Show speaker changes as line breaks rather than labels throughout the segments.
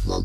The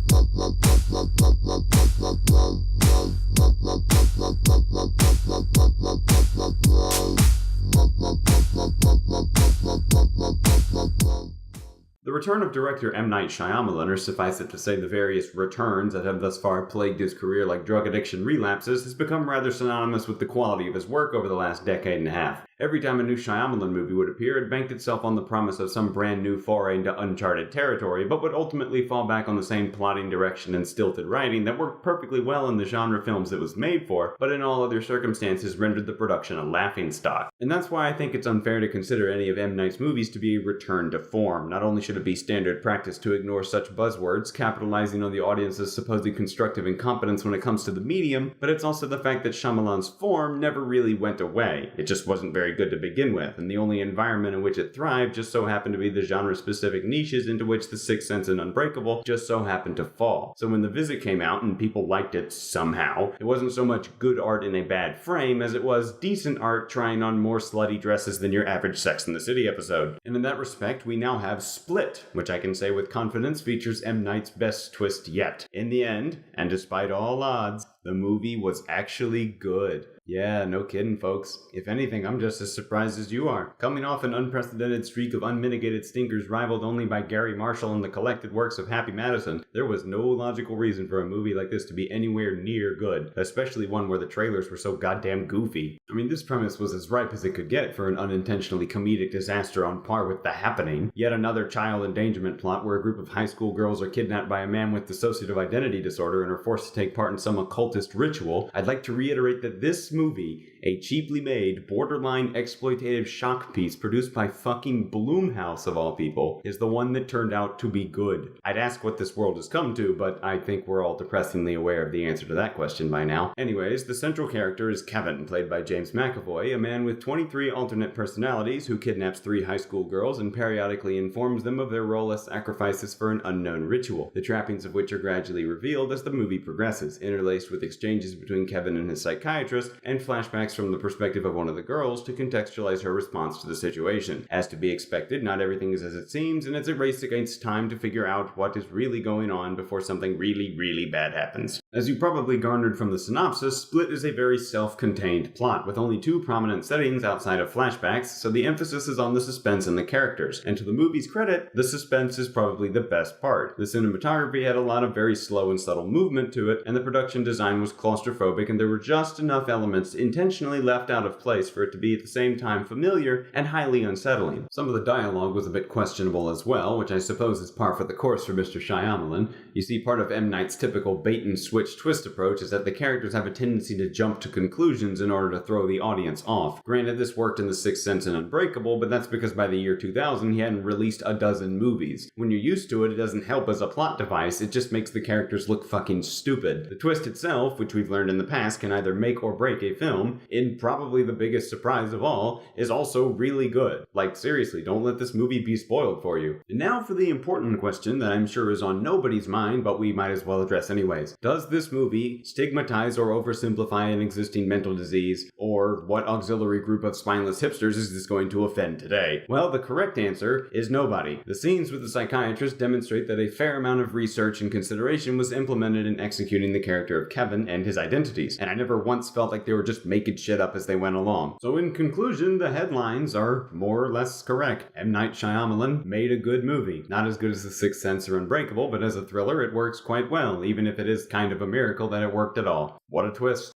return of director M. Night Shyamalan, or suffice it to say the various returns that have thus far plagued his career like drug addiction relapses, has become rather synonymous with the quality of his work over the last decade and a half. Every time a new Shyamalan movie would appear, it banked itself on the promise of some brand new foray into uncharted territory, but would ultimately fall back on the same plotting direction and stilted writing that worked perfectly well in the genre films it was made for, but in all other circumstances rendered the production a laughingstock. And that's why I think it's unfair to consider any of M. Night's movies to be a return to form. Not only should it be standard practice to ignore such buzzwords, capitalizing on the audience's supposed constructive incompetence when it comes to the medium, but it's also the fact that Shyamalan's form never really went away. It just wasn't very good to begin with, and the only environment in which it thrived just so happened to be the genre-specific niches into which The Sixth Sense and Unbreakable just so happened to fall. So when The Visit came out and people liked it somehow, it wasn't so much good art in a bad frame as it was decent art trying on more slutty dresses than your average Sex and the City episode. And in that respect, we now have Split, which I can say with confidence features M. Night's best twist yet. In the end, and despite all odds, the movie was actually good. Yeah, no kidding, folks. If anything, I'm just as surprised as you are. Coming off an unprecedented streak of unmitigated stinkers rivaled only by Gary Marshall and the collected works of Happy Madison, there was no logical reason for a movie like this to be anywhere near good, especially one where the trailers were so goddamn goofy. I mean, this premise was as ripe as it could get for an unintentionally comedic disaster on par with The Happening. Yet another child endangerment plot where a group of high school girls are kidnapped by a man with dissociative identity disorder and are forced to take part in some occultist ritual. I'd like to reiterate that this movie, a cheaply made, borderline exploitative shock piece produced by fucking Blumhouse of all people, is the one that turned out to be good. I'd ask what this world has come to, but I think we're all depressingly aware of the answer to that question by now. Anyways, the central character is Kevin, played by James McAvoy, a man with 23 alternate personalities who kidnaps 3 high school girls and periodically informs them of their role as sacrifices for an unknown ritual, the trappings of which are gradually revealed as the movie progresses, interlaced with exchanges between Kevin and his psychiatrist, and flashbacks from the perspective of one of the girls to contextualize her response to the situation. As to be expected, not everything is as it seems, and it's a race against time to figure out what is really going on before something really, really bad happens. As you probably garnered from the synopsis, Split is a very self-contained plot, with only 2 prominent settings outside of flashbacks, so the emphasis is on the suspense and the characters. And to the movie's credit, the suspense is probably the best part. The cinematography had a lot of very slow and subtle movement to it, and the production design was claustrophobic, and there were just enough elements intentionally left out of place for it to be at the same time familiar and highly unsettling. Some of the dialogue was a bit questionable as well, which I suppose is par for the course for Mr. Shyamalan. You see, part of M. Night's typical bait-and-switch twist approach is that the characters have a tendency to jump to conclusions in order to throw the audience off. Granted, this worked in The Sixth Sense and Unbreakable, but that's because by the year 2000 he hadn't released a dozen movies. When you're used to it, it doesn't help as a plot device, it just makes the characters look fucking stupid. The twist itself, which we've learned in the past can either make or break a film, in probably the biggest surprise of all, is also really good. Like, seriously, don't let this movie be spoiled for you. And now for the important question that I'm sure is on nobody's mind, but we might as well address anyways. Does this movie stigmatize or oversimplify an existing mental disease, or what auxiliary group of spineless hipsters is this going to offend today? Well, the correct answer is nobody. The scenes with the psychiatrist demonstrate that a fair amount of research and consideration was implemented in executing the character of Kevin and his identities, and I never once felt like they were just making shit up as they went along. So in conclusion, the headlines are more or less correct. M. Night Shyamalan made a good movie. Not as good as The Sixth Sense or Unbreakable, but as a thriller it works quite well, even if it is kind of a miracle that it worked at all. What a twist.